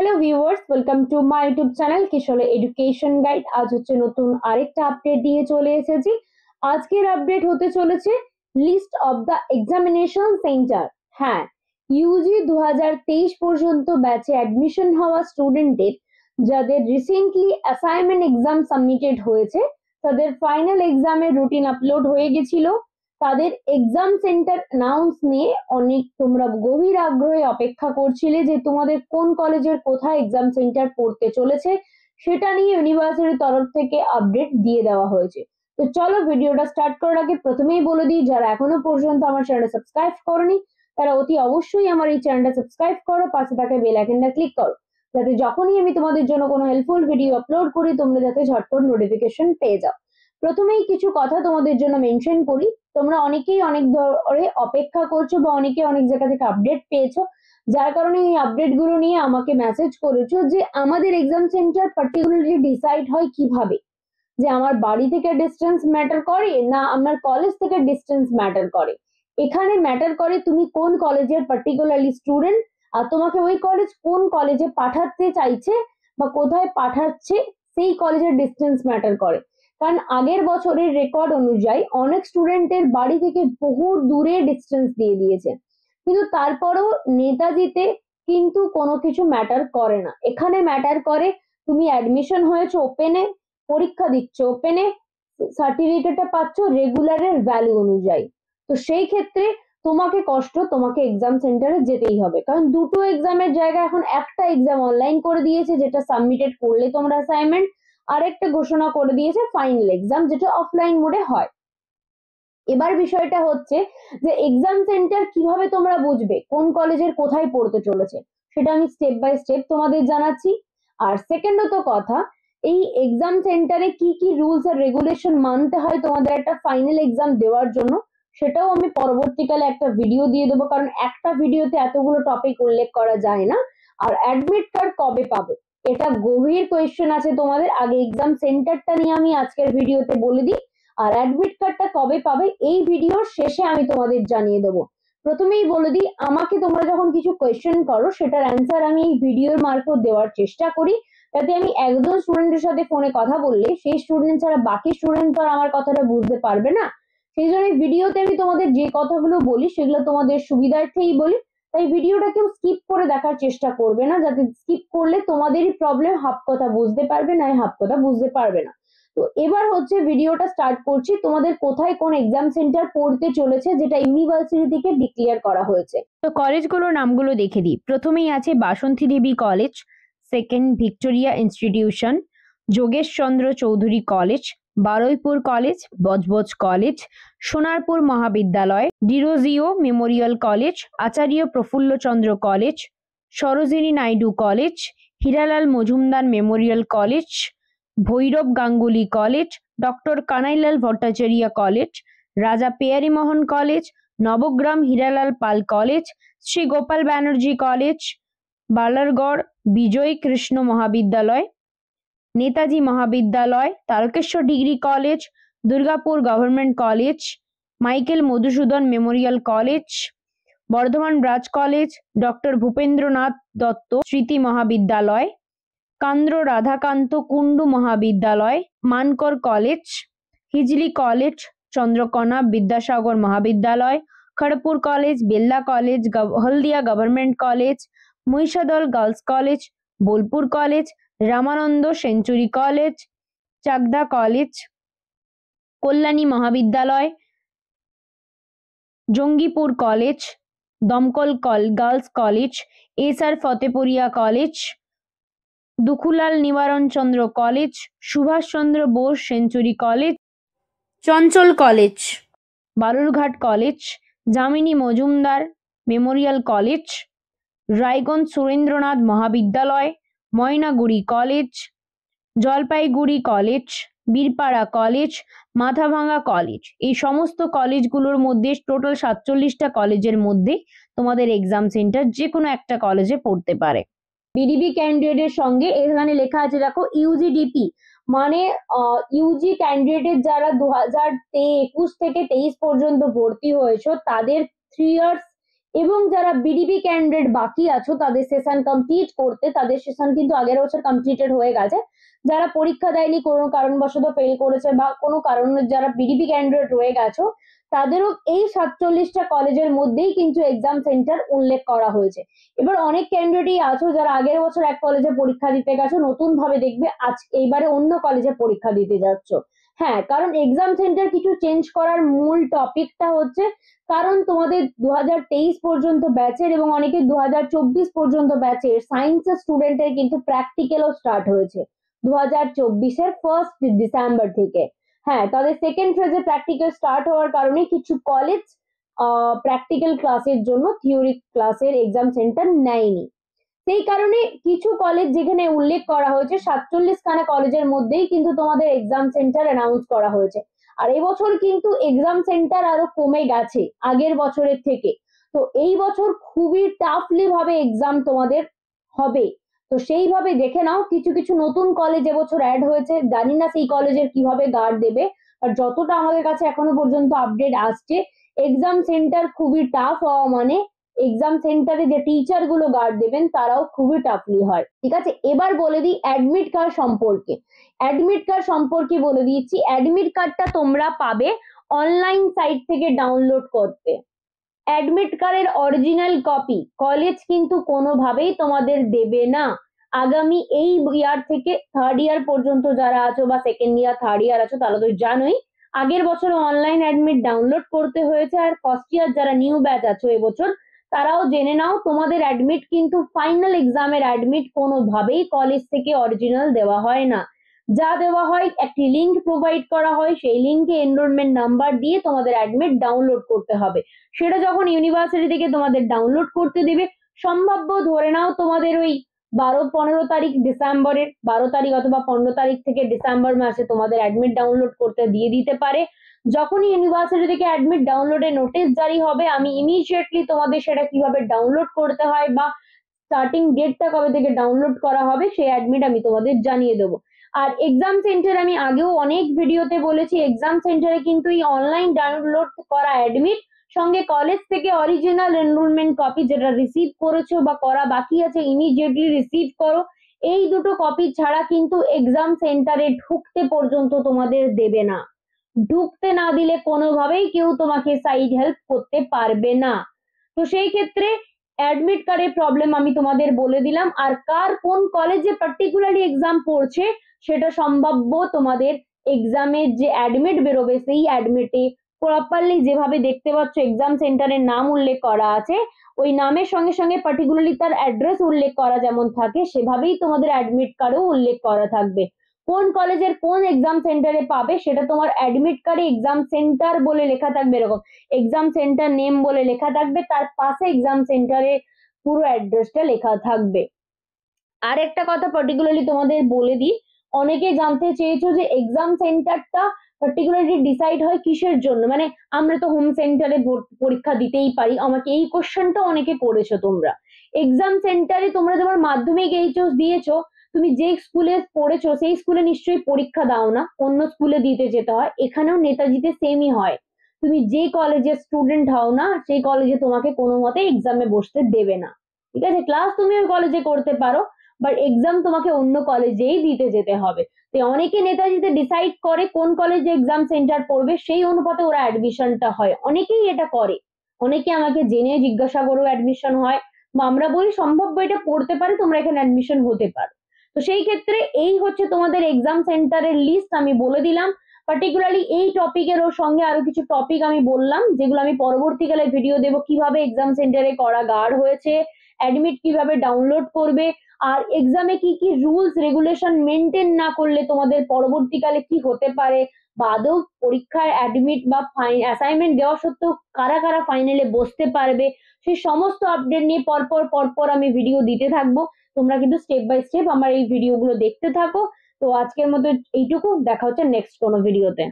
Hello viewers, welcome to my YouTube channel কিশোরে education guide. আজ হচ্ছে নতুন আরেকটা আপডেট দিয়ে চলে এসেছি। আজকের আপডেট হতে চলেছে list of the examination centre. হ্যাঁ, ইউজি 2023 পর্যন্ত ব্যাচে অ্যাডমিশন হওয়া স্টুডেন্টদের যাদের রিসেন্টলি অ্যাসাইনমেন্ট এক্সাম সাবমিটেড হয়েছে, তাদের ফাইনাল এক্সামের রুটিন আপলোড হয়ে গেছিল। তাদের এক্সাম সেন্টার অ্যানাউন্স নিয়ে অনেক তোমরা গভীর আগ্রহে অপেক্ষা করছিলে যে তোমাদের কোন কলেজের কোথায় এক্সাম সেন্টার পড়তে চলেছে, সেটা নিয়ে ইউনিভার্সিটির তরফ থেকে আপডেট দিয়ে দেওয়া হয়েছে। তো চলো ভিডিওটা স্টার্ট করার আগে প্রথমেই বলে দিই, যারা এখনো পর্যন্ত আমার চ্যানেলটা সাবস্ক্রাইব করনি তারা অতি অবশ্যই আমার এই চ্যানেলটা সাবস্ক্রাইব করো, পাশে থাকা বেল আইকনটা ক্লিক করো, যাতে যখনই আমি তোমাদের জন্য কোনো হেল্পফুল ভিডিও আপলোড করি তোমরা যাতে ঝটপট নোটিফিকেশন পেয়ে যাও। প্রথমেই কিছু কথা তোমাদের জন্য মেনশন করি। তোমরা অনেকেই অনেক ধরে অপেক্ষা করছো বা অনেকে অনেক জায়গা থেকে আপডেট পেয়েছো, যার কারণে এই আপডেট গুলো নিয়ে আমাকে মেসেজ করেছো যে আমাদের এক্সাম সেন্টার পার্টিকুলারলি ডিসাইড হয় কিভাবে, যে আমার বাড়ি থেকে ডিস্টেন্স ম্যাটার করে না আমার কলেজ থেকে ডিস্টেন্স ম্যাটার করে। এখানে ম্যাটার করে তুমি কোন কলেজের পার্টিকুলারলি স্টুডেন্ট, আর তোমাকে ওই কলেজ কোন কলেজে পাঠাতে চাইছে বা কোথায় পাঠাচ্ছে সেই কলেজের ডিস্টেন্স ম্যাটার করে। কারণ আগের বছরের রেকর্ড অনুযায়ী অনেক স্টুডেন্টের বাড়ি থেকে বহু দূরে ডিস্টেন্স দিয়ে দিয়েছে, কিন্তু তারপরেও নেতাজিতে কিন্তু কোনো কিছু ম্যাটার করে না। এখানে ম্যাটার করে তুমি অ্যাডমিশন হয়েছে ওপেনে, পরীক্ষা দিচ্ছ ওপেনে, সার্টিফিকেটটা পাচ্ছ রেগুলারের ভ্যালু অনুযায়ী। তো সেই ক্ষেত্রে তোমাকে এক্সাম সেন্টারে যেতেই হবে, কারণ দুটো এক্সামের জায়গায় এখন একটা এক্সাম অনলাইন করে দিয়েছে, যেটা সাবমিটেড করলে তোমরা অ্যাসাইনমেন্ট, আরেকটা ঘোষণা করে দিয়েছে ফাইনাল এক্সাম, যেটা অফলাইন মোডে হয়। এবার বিষয়টা হচ্ছে যে এক্সাম সেন্টার কিভাবে তোমরা বুঝবে কোন কলেজের কোথায় পড়তে চলেছে, সেটা আমি স্টেপ বাই স্টেপ তোমাদের জানাচ্ছি। আর সেকেন্ডত কথা, এই এক্সাম সেন্টারে কি কি রুলস আর রেগুলেশন মানতে হয় তোমাদের একটা ফাইনাল এক্সাম দেওয়ার জন্য, সেটাও আমি পরবর্তীকালে একটা ভিডিও দিয়ে দেবো, কারণ একটা ভিডিওতে এতগুলো টপিক উল্লেখ করা যায় না। আর অ্যাডমিট কার্ড কবে পাবে, এটা গভীর কোয়েশ্চেন আছে তোমাদের। আগে এক্সাম সেন্টারটা নিয়ে আমি আজকের ভিডিওতে বলে দিই, আর অ্যাডমিট কার্ডটা কবে পাবে এই ভিডিওর শেষে আমি তোমাদের জানিয়ে দেবো। প্রথমেই বলে দিই, আমাকে তোমরা যখন কিছু কোয়েশ্চেন করো সেটার অ্যান্সার আমি এই ভিডিওর মারফত দেওয়ার চেষ্টা করি, যাতে আমি একজন স্টুডেন্টের সাথে ফোনে কথা বললে সেই স্টুডেন্ট ছাড়া বাকি স্টুডেন্ট তো আর আমার কথাটা বুঝতে পারবে না। সেই জন্য এই ভিডিওতে আমি তোমাদের যে কথাগুলো বলি সেগুলো তোমাদের সুবিধার্থেই বলি, তাই ভিডিওটা কেউ স্কিপ করে দেখার চেষ্টা করবে না, যাতে স্কিপ করলে তোমাদেরই প্রবলেম, হাফ কথা বুঝতে পারবে না, হাফ কথা বুঝতে পারবে না। তো এবার হচ্ছে ভিডিওটা স্টার্ট করছি, তোমাদের কোথায় কোন এক্সাম সেন্টার পড়তে চলেছে যেটা ইউনিভার্সিটি থেকে ডিক্লেয়ার করা হয়েছে। তো কলেজগুলোর নামগুলো দেখে দিই। প্রথমেই আছে Basanti Devi college, second Victoria institution, Jogesh Chandra Chowdhury college, Baruipur college, Budge Budge college, Sonarpur Mahavidyalaya, Derozio memorial college, Acharya Prafulla Chandra college, Sarojini Naidu college, Hiralal Majumdar memorial college, Bhairab Ganguly college, doctor Kanailal Bhattacharya college, Raja Pearymohan college, Nabagram Hiralal Paul college, Shri Gopal Banerjee college, Balagarh Bijoy Krishna Mahavidyalaya, Netaji Mahavidyalaya, Tarakeswar degree college, Durgapur government college, Michael Madhusudan memorial college, Bardhaman Raj college, doctor Bhupendranath Dutta Smriti Mahavidyalaya, Kandra Radhakanta Kundu Mahavidyalaya, Mankar college, Hijli college, Chandrakona Vidyasagar Mahavidyalaya, Kharagpur college, Bella college, Haldia government college, Mahishadal girls college, Bolpur college, Ramananda century college, Chakdah college, Kalyani Mahavidyalaya, Jangipur college, Domkal girls college, S R Fatepuria college, Dukhulal Nibaran Chandra college, Subhashchandra Bose century college, Chanchal college, Balurghat college, Jamini Majumdar memorial college, Raiganj Surendranath Mahavidyalaya, Maynaguri college, Jalpaiguri college, Birpara college, Mathabhanga college. এই সমস্ত কলেজগুলোর মধ্যে total 47টা কলেজের মধ্যে তোমাদের exam centre যে কোনো একটা কলেজে পড়তে পারে। বিডিবি ক্যান্ডিডেটের সঙ্গে এখানে লেখা আছে দেখো ইউজিডিপি, মানে ইউজি ক্যান্ডিডেট যারা 2021 থেকে 23 পর্যন্ত ভর্তি হয়েছে তাদের 3 ইয়ার্স এবং যারা বিডিবি ক্যান্ডিডেট বাকি আছো তাদের সেশন কমপ্লিট করতে, তাদের সেশন কিন্তু আগের বছর কমপ্লিটেড হয়ে গেছে। যারা পরীক্ষা দেয়নি, কোনো কারণবশত ফেল করেছে বা কোনো কারণে যারা বিডিবি ক্যান্ডিডেট রয়ে গেছো, তাদেরও এই 47টা কলেজের মধ্যেই কিন্তু এক্সাম সেন্টার উল্লেখ করা হয়েছে। এবার অনেক ক্যান্ডিডেটই আছো যারা আগের বছর এক কলেজে পরীক্ষা দিতে গেছো, নতুন ভাবে দেখবে আজ এইবারে অন্য কলেজে পরীক্ষা দিতে যাচ্ছ। হ্যাঁ, কারণ এক্সাম সেন্টার কিছু চেঞ্জ করার মূল টপিকটা হচ্ছে কারণ তোমাদের 2023 পর্যন্ত ব্যাচের এবং অনেকে 2024 পর্যন্ত ব্যাচের সায়েন্সের স্টুডেন্টের কিন্তু প্র্যাকটিক্যালও স্টার্ট হয়েছে 2024-এর 1 ডিসেম্বর থেকে। হ্যাঁ, তাদের সেকেন্ড ফেজে প্র্যাকটিক্যাল স্টার্ট হওয়ার কারণে কিছু কলেজ প্র্যাকটিক্যাল ক্লাসের জন্য থিওরি ক্লাসের এক্সাম সেন্টার নেয়নি। সেই কারণে কিছু কলেজ যেখানে উল্লেখ করা হয়েছে 47খানা কলেজের মধ্যেই কিন্তু তোমাদের এক্সাম সেন্টার অ্যানাউন্স করা হয়েছে। আর এবছর কিন্তু এক্সাম সেন্টার আরো কমে গেছে আগের বছরের থেকে। তো এই বছর খুবই টাফলি ভাবে এক্সাম তোমাদের হবে। তো সেইভাবে দেখে নাও, কিছু কিছু নতুন কলেজ এবছর অ্যাড হয়েছে, জানি না সেই কলেজের কিভাবে গার্ড দেবে। আর যতটা আমাদের কাছে এখনো পর্যন্ত আপডেট আসছে, এক্সাম সেন্টার খুবই টাফ হওয়া মানে এক্সাম সেন্টারে যে টিচার গুলো গার্ড দেবেন তারাও খুবই টাফলি হয়। ঠিক আছে, এবার বলে দিই অ্যাডমিট কার্ড সম্পর্কে। অ্যাডমিট কার্ড সম্পর্কে বলে দিচ্ছি, অ্যাডমিট কার্ডটা তোমরা পাবে অনলাইন সাইট থেকে ডাউনলোড করতে। অ্যাডমিট কার্ডের অরিজিনাল কপি কলেজ কিন্তু কোনোভাবেই তোমাদের দেবে না। আগামী এই ইয়ার থেকে থার্ড ইয়ার পর্যন্ত যারা আছো বা সেকেন্ড ইয়ার থার্ড ইয়ার আছো তারা তো জানোই আগের বছর অনলাইন অ্যাডমিট ডাউনলোড করতে হয়েছে। আর ফার্স্ট ইয়ার যারা নিউ ব্যাচ আছো এবছর তারাও জেনে নাও তোমাদের অ্যাডমিট কিন্তু ফাইনাল এক্সামের অ্যাডমিট কোনোভাবেই কলেজ থেকে অরিজিনাল দেওয়া হয় না। যা দেওয়া হয় একটি লিঙ্ক প্রোভাইড করা হয়, সেই লিঙ্কে এনরোলমেন্ট নাম্বার দিয়ে তোমাদের অ্যাডমিট ডাউনলোড করতে হবে। সেটা যখন ইউনিভার্সিটি থেকে তোমাদের ডাউনলোড করতে দিবে, সম্ভাব্য ধরে নাও তোমাদের ওই 12-15 তারিখ ডিসেম্বরের 12 তারিখ অথবা 15 তারিখ থেকে ডিসেম্বর মাসে তোমাদের অ্যাডমিট ডাউনলোড করতে দিয়ে দিতে পারে। যখনই ইউনিভার্সিটি থেকে অ্যাডমিট ডাউনলোডের নোটিশ জারি হবে, আমি ইমিডিয়েটলি তোমাদের সেটা কিভাবে ডাউনলোড করতে হয় বা স্টার্টিং ডেটটা কবে থেকে ডাউনলোড করা হবে সেই অ্যাডমিট আমি তোমাদের জানিয়ে দেবো। আর এক্সাম সেন্টার আমি আগেও অনেক ভিডিওতে বলেছি, এক্সাম সেন্টারে কিন্তু এই অনলাইন ডাউনলোড করা অ্যাডমিট সঙ্গে কলেজ থেকে অরিজিনাল এনরোলমেন্ট কপি যেটা রিসিভ করেছো বা করা বাকি আছে ইমিডিয়েটলি রিসিভ করো। এই দুটো কপি ছাড়া কিন্তু এক্সাম সেন্টারে ঢুকতে পর্যন্ত তোমাদের দেবে না। ঢুকতে না দিলে কোনোভাবেই কেউ তোমাকে সাইড হেল্প করতে পারবে না। তো সেই ক্ষেত্রে অ্যাডমিট কার্ডের প্রবলেম আমি তোমাদের বলে দিলাম। আর কার কোন কলেজে পার্টিকুলারলি এক্সাম পড়ছে সেটা সম্ভাব্য তোমাদের এক্সামের যে অ্যাডমিট বেরোবে সেই অ্যাডমিটে প্রপারলি যেভাবে দেখতে পাচ্ছ এক্সাম সেন্টারের নাম উল্লেখ করা আছে, ওই নামের সঙ্গে সঙ্গে পার্টিকুলারলি তার অ্যাড্রেস উল্লেখ করা যেমন থাকে সেভাবেই তোমাদের অ্যাডমিট কার্ডেও উল্লেখ করা থাকবে। কোন কলেজের কোন এক্সাম সেন্টারে পাবে সেটা তোমার অ্যাডমিট কার্ডে এক্সাম সেন্টার বলে লেখা থাকবে, এরকম এক্সাম সেন্টার নেম বলে লেখা থাকবে, তার পাশে এক্সাম সেন্টারে পুরো অ্যাড্রেসটা লেখা থাকবে। আর একটা কথা পার্টিকুলারলি তোমাদের বলে দিই, অনেকে জানতে চেয়েছো যে এক্সাম সেন্টারটা পার্টিকুলারলি ডিসাইড হয় কিসের জন্য, মানে আমরা তো হোম সেন্টারে পরীক্ষা দিতেই পারি, আমাকে এই কোশ্চেনটা অনেকে করেছো তোমরা। এক্সাম সেন্টারে তোমরা যেমন মাধ্যমিক এইচএস দিয়েছো, তুমি যে স্কুলে পড়েছো সেই স্কুলে নিশ্চয়ই পরীক্ষা দাও না, অন্য স্কুলে দিতে যেতে হয়। এখানেও নেতাজিতে সেমই হয়, তুমি যে কলেজের স্টুডেন্ট হও না সেই কলেজে তোমাকে কোনো মতে এক্সামে বসতে দেবে না। ঠিক আছে, ক্লাস তুমি ওই কলেজে করতে পারো বাট এক্সাম তোমাকে অন্য কলেজেই দিতে যেতে হবে। তো অনেকে নেতাজিতে ডিসাইড করে কোন কলেজে এক্সাম সেন্টার পড়বে, সেই অনুপাতে ওরা অ্যাডমিশনটা হয়, অনেকেই এটা করে। অনেকে আমাকে জেনে জিজ্ঞাসা করেও অ্যাডমিশন হয় বা আমরা বলি সম্ভাব্য এটা পড়তে পারে তোমরা এখানে অ্যাডমিশন হতে পারো। তো সেই ক্ষেত্রে এই হচ্ছে তোমাদের এক্সাম সেন্টারের লিস্ট আমি বলে দিলাম। পার্টিকুলারলি এই টপিকের সঙ্গে আরো কিছু টপিক আমি বললাম যেগুলো আমি পরবর্তীকালে ভিডিও দেবো, কিভাবে এক্সাম সেন্টারে করা গার্ড হয়েছে, অ্যাডমিট কিভাবে ডাউনলোড করবে, আর এক্সামে কি কি রুলস রেগুলেশন মেনটেন না করলে তোমাদের পরবর্তীকালে কি হতে পারে, বা আদৌ পরীক্ষায় অ্যাডমিট বা অ্যাসাইনমেন্ট দেওয়া সত্ত্বেও কারা কারা ফাইনালে বসতে পারবে, সেই সমস্ত আপডেট নিয়ে পরপর আমি ভিডিও দিতে থাকবো। তোমরা কিন্তু স্টেপ বাই স্টেপ আমার এই ভিডিওগুলো দেখতে থাকো। তো আজকের মতো এইটুকু, দেখা হচ্ছে নেক্সট কোনো ভিডিওতে।